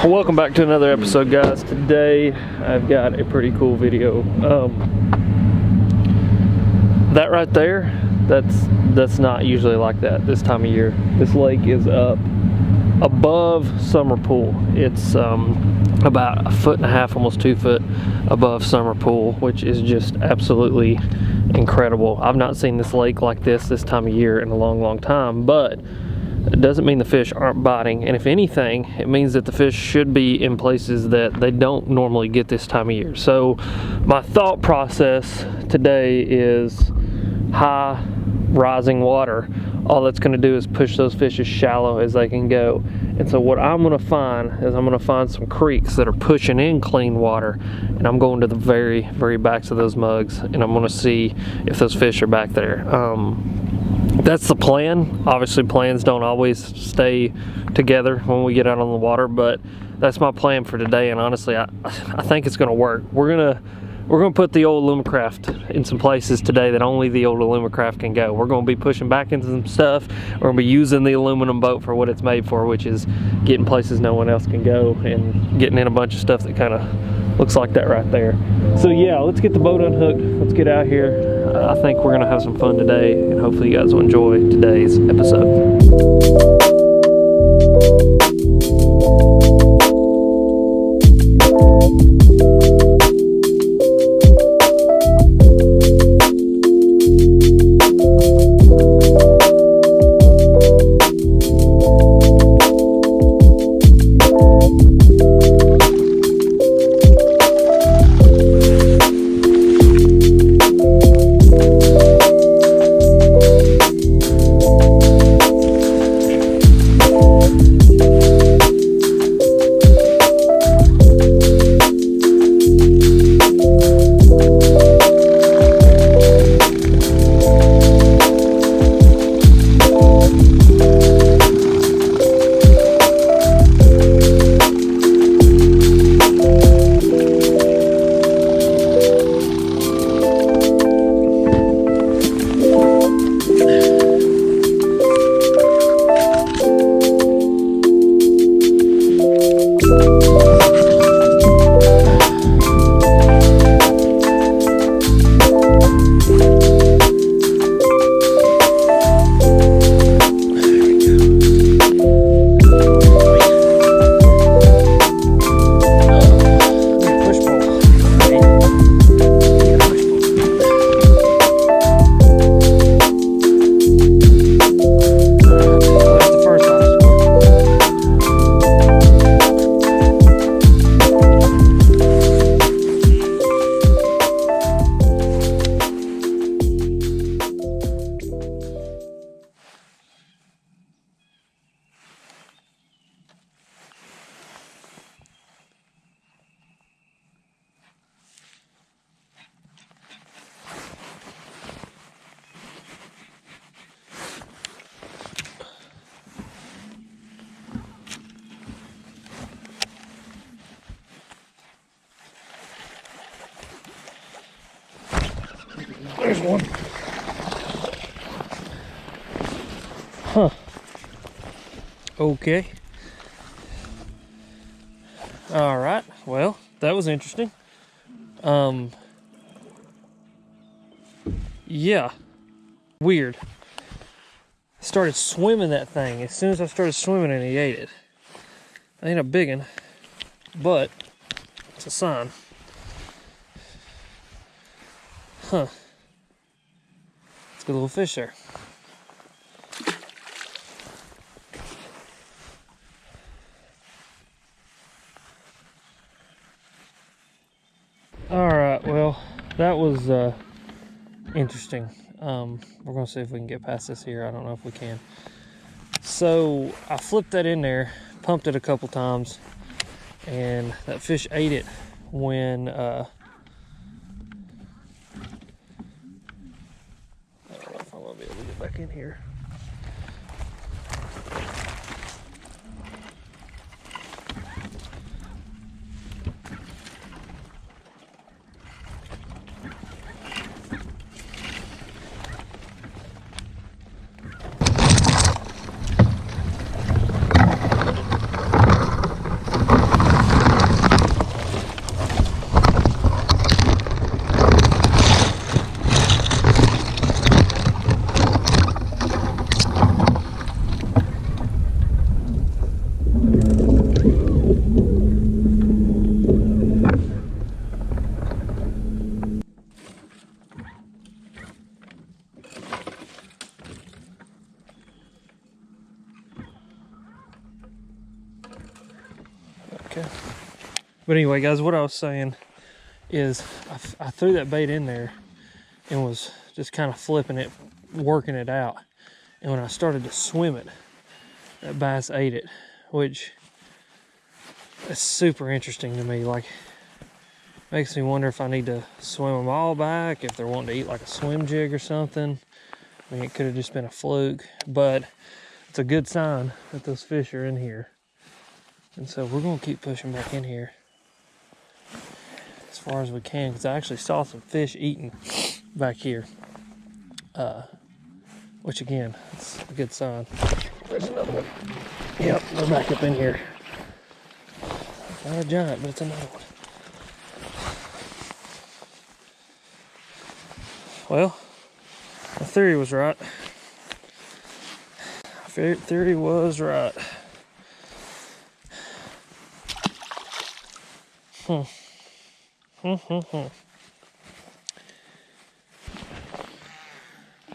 Welcome back to another episode, guys. Today I've got a pretty cool video. That right there, that's not usually like that this time of year. This lake is up above summer pool. It's about 1.5 feet, almost 2 foot above summer pool, which is just absolutely incredible. I've not seen this lake like this time of year in a long time, but it doesn't mean the fish aren't biting, and if anything, it means that the fish should be in places that they don't normally get this time of year. So my thought process today is high rising water. All that's going to do is push those fish as shallow as they can go. And so what I'm going to find is I'm going to find some creeks that are pushing in clean water, and I'm going to the very backs of those mugs, and I'm going to see if those fish are back there. That's the plan. Obviously plans don't always stay together when we get out on the water, but that's my plan for today, and honestly I think it's gonna work. We're gonna put the old Alumacraft in some places today that only the old Alumacraft can go. We're gonna be pushing back into some stuff. We're gonna be using the aluminum boat for what it's made for, which is getting places no one else can go and getting in a bunch of stuff that kind of looks like that right there. So yeah, let's get the boat unhooked. Let's get out here. I think we're gonna have some fun today, and hopefully you guys will enjoy today's episode. There's one. Huh. Okay. All right. Well, that was interesting. Yeah. Weird. I started swimming that thing. As soon as I started swimming and he ate it. Ain't a big one, but it's a sign. Huh. It's a good little fish there. Alright, well, that was interesting. We're going to see if we can get past this here. I don't know if we can. So, I flipped that in there, pumped it a couple times, and that fish ate it when I don't know if I'm going to be able to get back in here. Okay. But anyway, guys, what I was saying is I threw that bait in there and was just kind of flipping it, working it out. And when I started to swim it, that bass ate it, which is super interesting to me. Like, makes me wonder if I need to swim them all back, if they're wanting to eat like a swim jig or something. I mean, it could have just been a fluke, but it's a good sign that those fish are in here. And so we're gonna keep pushing back in here as far as we can, because I actually saw some fish eating back here. Which again, it's a good sign. There's another one. Yep, we're back up in here. Not a giant, but it's another one. Well, my theory was right. Theory was right.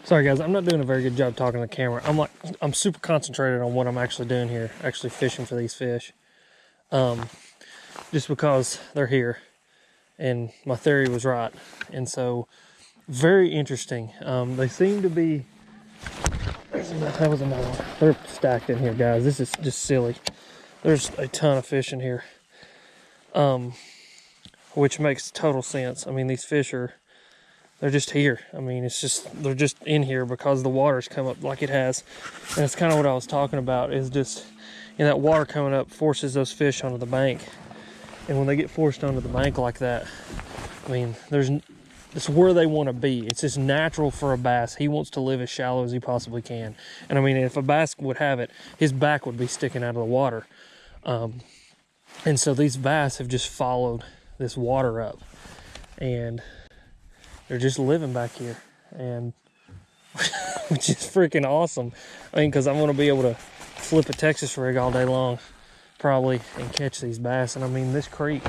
Sorry guys, I'm not doing a very good job talking to the camera. I'm super concentrated on what I'm actually doing here, actually fishing for these fish. Just because they're here and my theory was right. And so, very interesting. They seem to be, that was another one. They're stacked in here, guys. This is just silly. There's a ton of fish in here. Which makes total sense. I mean, these fish they're just here. I mean, they're just in here because the water's come up like it has. And it's kind of what I was talking about, is just, that water coming up forces those fish onto the bank. And when they get forced onto the bank like that, I mean, it's where they want to be. It's just natural for a bass. He wants to live as shallow as he possibly can. And I mean, if a bass would have it, his back would be sticking out of the water. And so these bass have just followed this water up. And they're just living back here, and which is freaking awesome. I mean, because I'm going to be able to flip a Texas rig all day long, probably, and catch these bass. And I mean, this creek,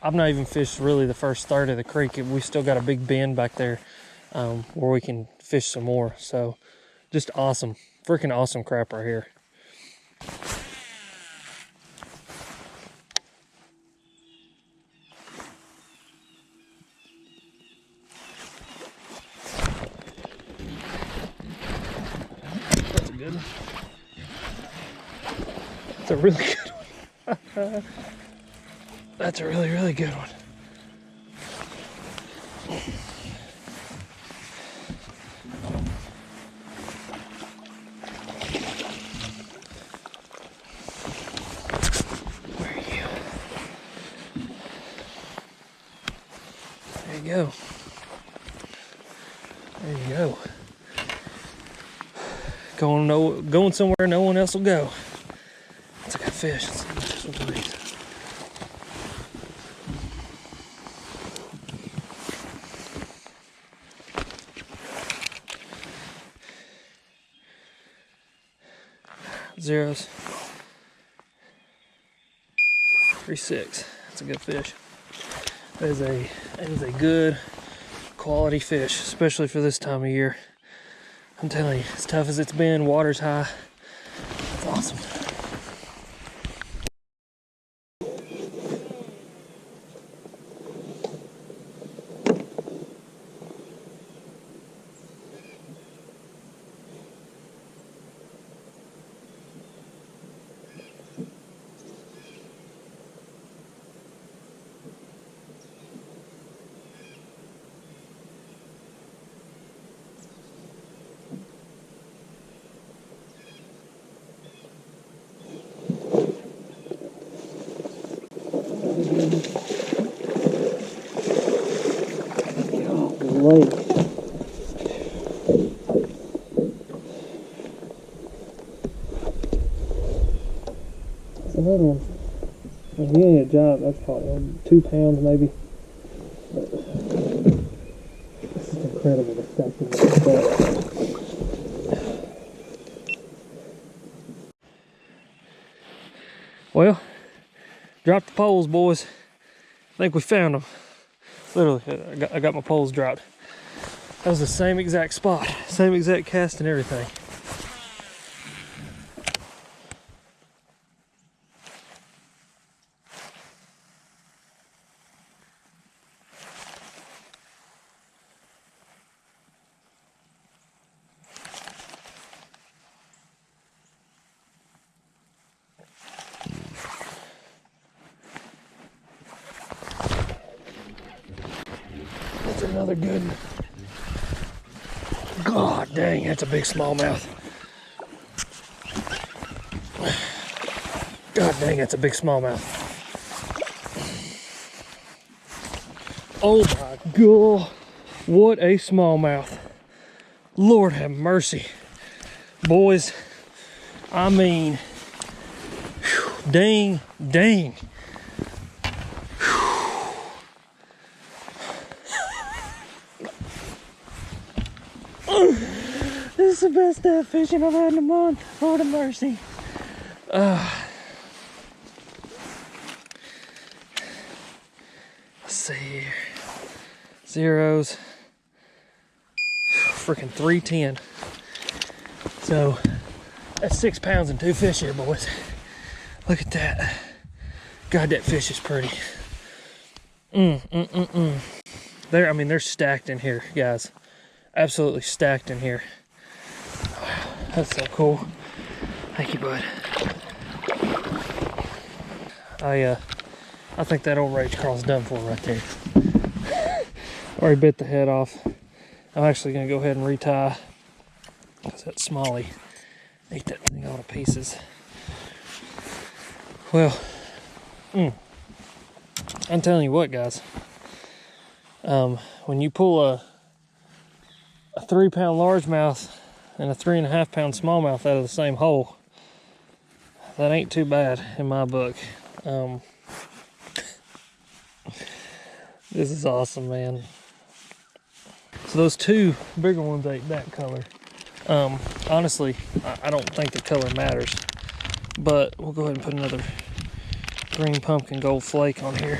I've not even fished really the first third of the creek. We still got a big bend back there where we can fish some more. So, just awesome, freaking awesome crap right here. That's a really good one. That's a really, really good one. Where are you? There you go. There you go. Going somewhere no one else will go. That's a good fish. That's what it is. Zeros. 3.6. That's a good fish. That is a good quality fish, especially for this time of year. I'm telling you, as tough as it's been, water's high. It's awesome. Lake. That's another one. Well, he ain't a giant, that's probably 2 pounds maybe. But this is incredible, the stacking like that. Well, drop the poles, boys. I think we found them. Literally, I got my poles dropped. That was the same exact spot, same exact cast and everything. another good one. God dang, that's a big smallmouth. God dang, that's a big smallmouth. Oh my God, what a smallmouth. Lord have mercy. Boys, I mean, whew, dang. This is the best day of fishing I've had in a month. Lord have mercy. Let's see here. Zeros. Freaking 310. So that's 6 pounds and 2 fish here, boys. Look at that. God, that fish is pretty. They're stacked in here, guys. Absolutely stacked in here. That's so cool. Thank you, bud. I think that old Rage Craw's done for right there. Already bit the head off. I'm actually gonna go ahead and retie because that smallie ate that thing all to pieces. Well, I'm telling you what, guys. When you pull a 3-pound largemouth and a 3.5-pound smallmouth out of the same hole, that ain't too bad in my book. This is awesome, man. So those 2 bigger ones ate that color. Honestly, I don't think the color matters, but we'll go ahead and put another green pumpkin gold flake on here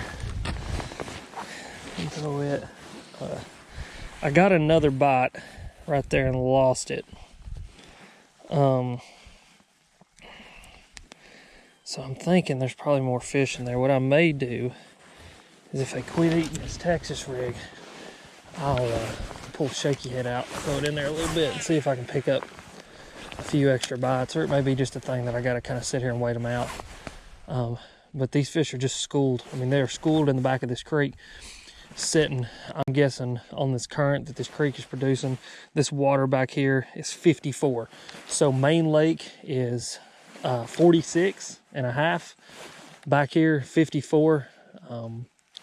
and throw it. I got another bite right there and lost it. So I'm thinking there's probably more fish in there. What I may do is, if they quit eating this Texas rig, I'll pull shaky head out, throw it in there a little bit, and see if I can pick up a few extra bites. Or it may be just a thing that I got to kind of sit here and wait them out. But these fish are just schooled. I mean, they're schooled in the back of this creek, sitting, I'm guessing, on this current that this creek is producing. This water back here is 54. So main lake is 46.5. Back here, 54.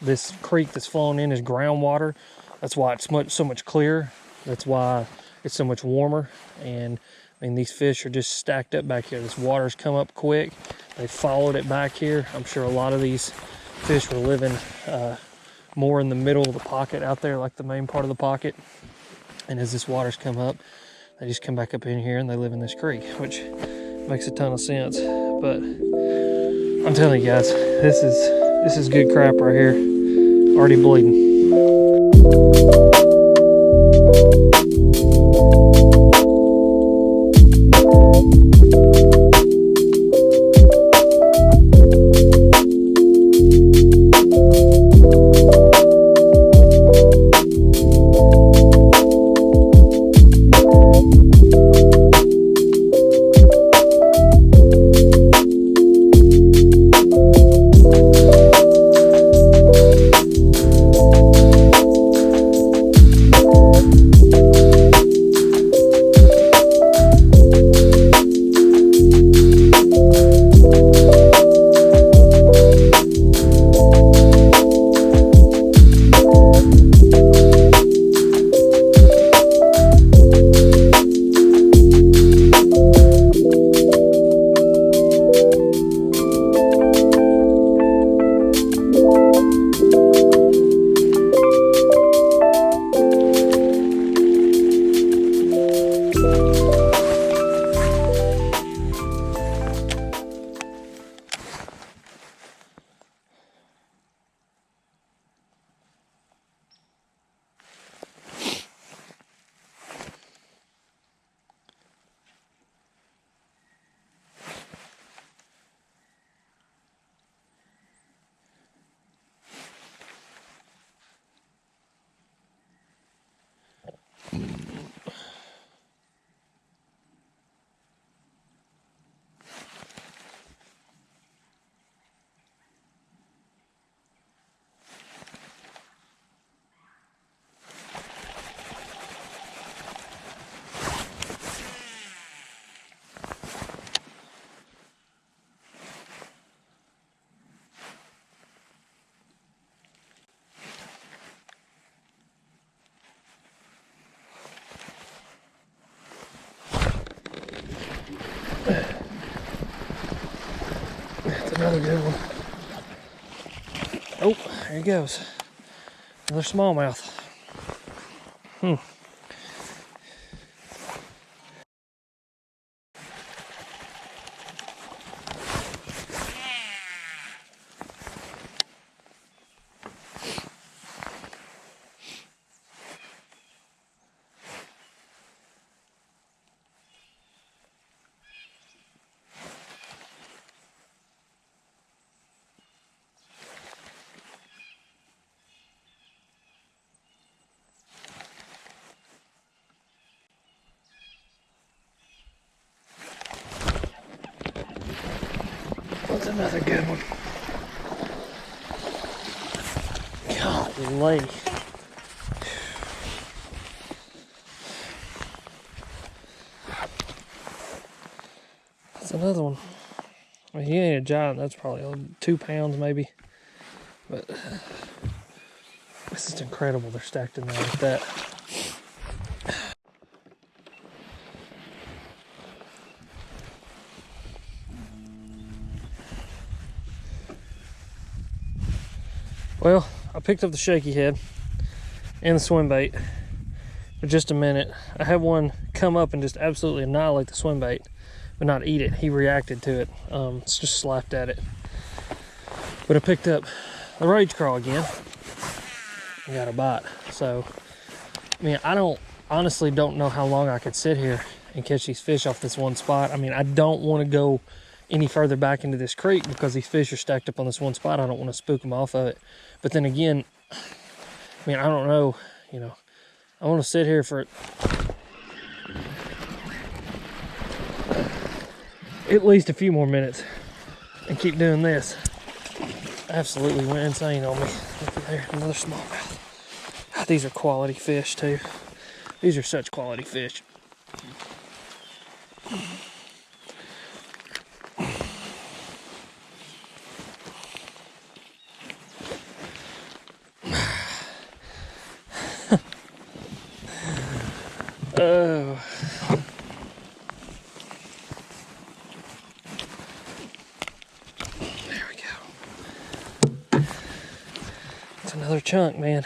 This creek that's flowing in is groundwater. That's why it's so much clearer. That's why it's so much warmer. And I mean, these fish are just stacked up back here. This water's come up quick. They followed it back here. I'm sure a lot of these fish were living more in the middle of the pocket out there, like the main part of the pocket. And as this water's come up, they just come back up in here and they live in this creek, which makes a ton of sense. But I'm telling you guys, this is good crap right here. Already bleeding. another good one. Oh, there he goes. Another smallmouth. That's another good one. Golly. That's another one. Well, he ain't a giant. That's probably 2 pounds maybe. But it's just incredible they're stacked in there like that. Well, I picked up the shaky head and the swim bait for just a minute. I had one come up and just absolutely annihilate the swim bait, but not eat it. He reacted to it. It's just slapped at it. But I picked up the Rage Craw again and got a bite. So, I mean, honestly don't know how long I could sit here and catch these fish off this one spot. I mean, I don't want to go any further back into this creek because these fish are stacked up on this one spot. I don't want to spook them off of it. But then again, I mean, I don't know, you know, I want to sit here for at least a few more minutes and keep doing this. Absolutely went insane on me. Look at there, another smallmouth. God, these are quality fish too. These are such quality fish. Oh. There we go. It's another chunk, man.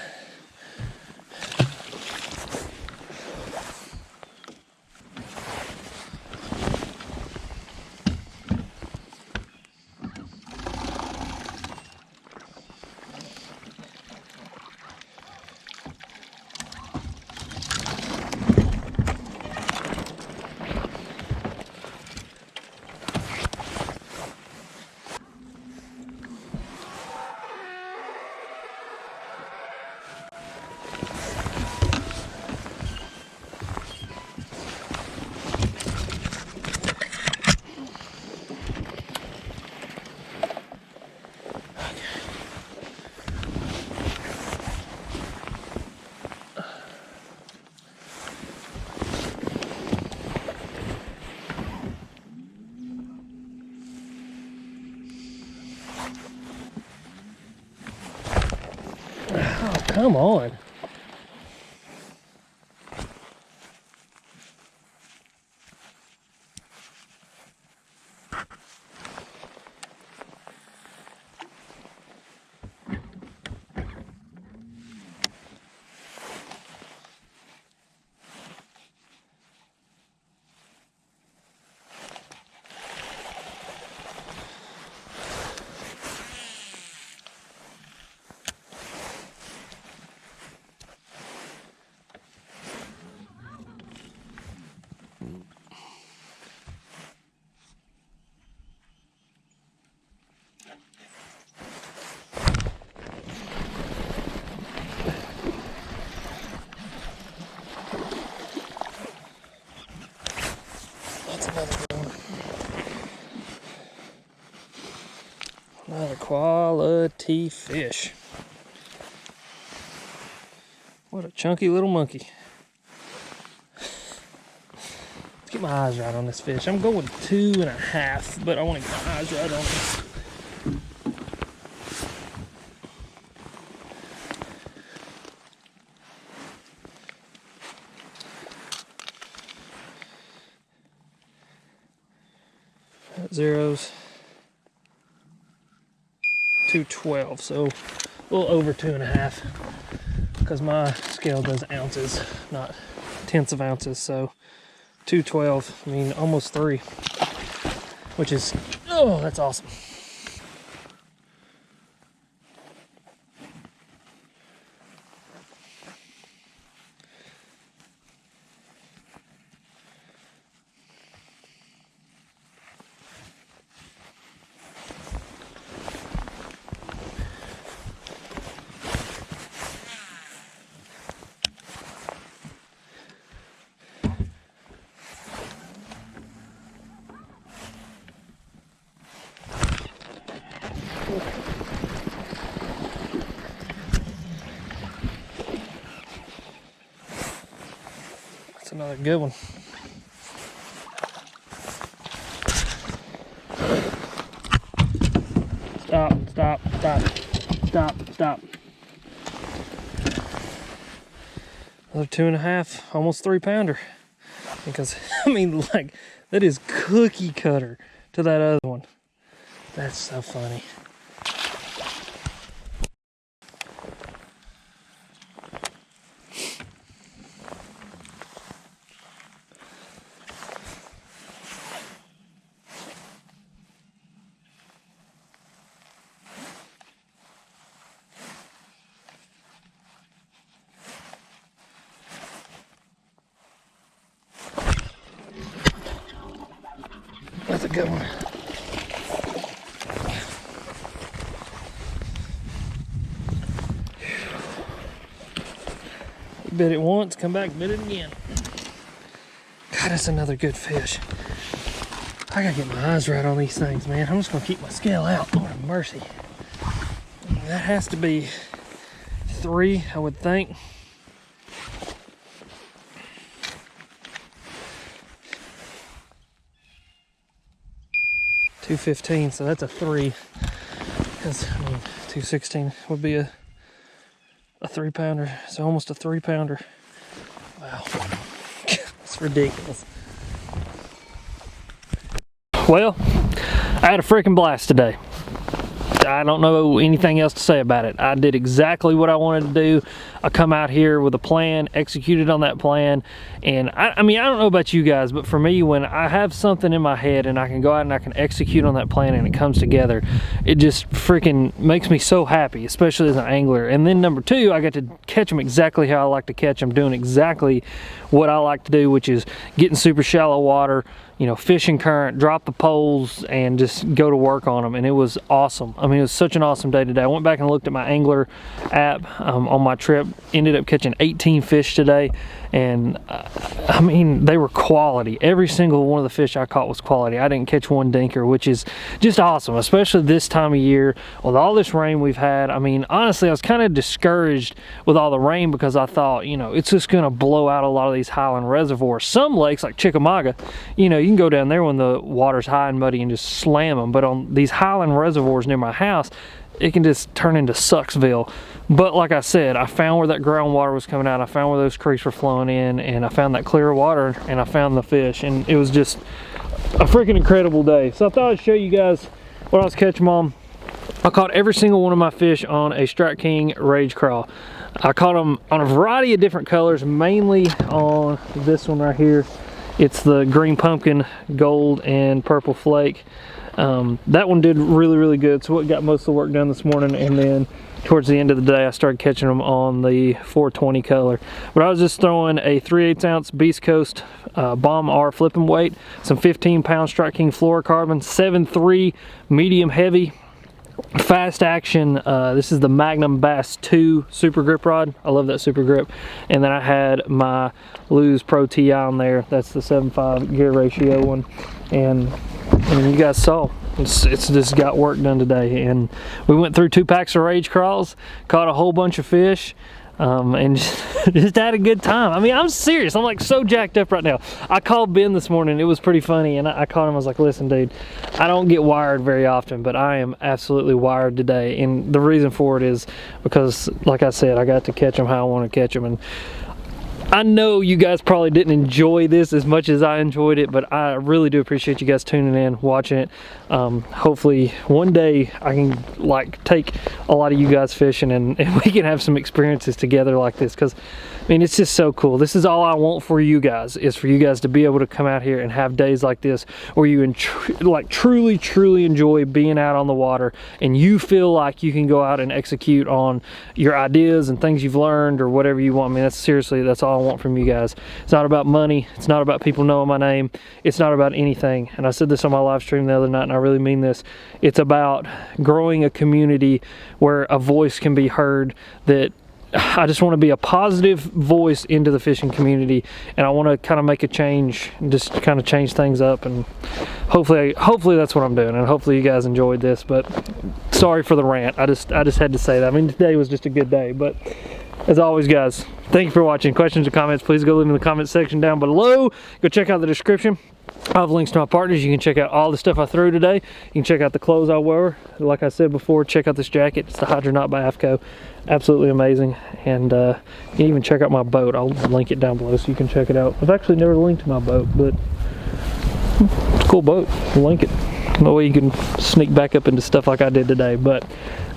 Oh, come on. Another quality fish. What a chunky little monkey. Let's get my eyes right on this fish. I'm going 2.5, but I want to get my eyes right on it. Zeros. 212, so a little over 2.5, because my scale does ounces, not tenths of ounces. So 212, I mean almost 3, which is, oh, that's awesome. That's another good one. Stop, stop, stop, stop, stop. Another 2.5, almost 3 pounder. Because, I mean, like, that is cookie cutter to that other one. That's so funny. That's a good one. Bit it once, come back, bit it again. God, that's another good fish. I gotta get my eyes right on these things, man. I'm just gonna keep my scale out. Lord have mercy. That has to be 3, I would think. $2.15, so that's a 3. Because I mean, 2.16 would be a 3 pounder, so almost a 3 pounder. Wow, it's ridiculous. Well, I had a freaking blast today. I don't know anything else to say about it. I did exactly what I wanted to do. I come out here with a plan, executed on that plan, and I mean, I don't know about you guys, but for me, when I have something in my head and I can go out and I can execute on that plan and it comes together, it just freaking makes me so happy, especially as an angler. And then number 2, I got to catch them exactly how I like to catch them, doing exactly what I like to do, which is getting super shallow water, you know, fishing current, drop the poles, and just go to work on them. And it was awesome. I mean, it was such an awesome day today. I went back and looked at my angler app on my trip. Ended up catching 18 fish today, and I mean, they were quality. Every single one of the fish I caught was quality. I didn't catch one dinker, which is just awesome, especially this time of year with all this rain we've had. I mean, honestly, I was kind of discouraged with all the rain because I thought, you know, it's just going to blow out a lot of these highland reservoirs. Some lakes like Chickamauga, you know, you can go down there when the water's high and muddy and just slam them, but on these highland reservoirs near my house, it can just turn into Sucksville. But like I said, I found where that groundwater was coming out, I found where those creeks were flowing in, and I found that clear water, and I found the fish, and it was just a freaking incredible day. So I thought I'd show you guys what I was catching on. I caught every single one of my fish on a Strike King Rage Craw. I caught them on a variety of different colors, mainly on this one right here. It's the green pumpkin, gold, and purple flake. That one did really good, so it got most of the work done this morning, and then towards the end of the day I started catching them on the 420 color. But I was just throwing a 3/8 ounce Beast Coast Bomb R flipping weight, some 15-pound Strike King fluorocarbon, 7.3 medium heavy, fast action. This is the Magnum Bass 2 super grip rod. I love that super grip. And then I had my Lew's Pro TI on there. That's the 7.5 gear ratio one, and you guys saw it's just got work done today. And we went through 2 packs of Rage Craws, caught a whole bunch of fish, and just had a good time. I mean, I'm serious. I'm like so jacked up right now. I called Ben this morning. It was pretty funny, and I called him. I was like, listen, dude, I don't get wired very often, but I am absolutely wired today. And the reason for it is because, like I said, I got to catch them how I want to catch them. And I know you guys probably didn't enjoy this as much as I enjoyed it, but I really do appreciate you guys tuning in, watching it. Hopefully one day I can like take a lot of you guys fishing and we can have some experiences together like this, because I mean, it's just so cool. This is all I want for you guys, is for you guys to be able to come out here and have days like this where you like truly enjoy being out on the water, and you feel like you can go out and execute on your ideas and things you've learned or whatever you want. I mean, that's all I want from you guys. It's not about money. It's not about people knowing my name. It's not about anything. And I said this on my live stream the other night, and I really mean this. It's about growing a community where a voice can be heard. That I just want to be a positive voice into the fishing community, and I want to kind of make a change, just kind of change things up, and hopefully that's what I'm doing, and hopefully you guys enjoyed this. But sorry for the rant. I just had to say that. I mean, today was just a good day. But as always, guys, thank you for watching. Questions or comments, please go leave them in the comment section down below. Go check out the description. I have links to my partners. You can check out all the stuff I threw today. You can check out the clothes I wear. Like I said before, check out this jacket. It's the Hydronaut by AFCO. Absolutely amazing. And you can even check out my boat. I'll link it down below so you can check it out. I've actually never linked my boat, but it's a cool boat. I'll link it. No way you can sneak back up into stuff like I did today. But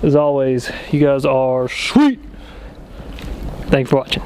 as always, you guys are sweet. Thanks for watching.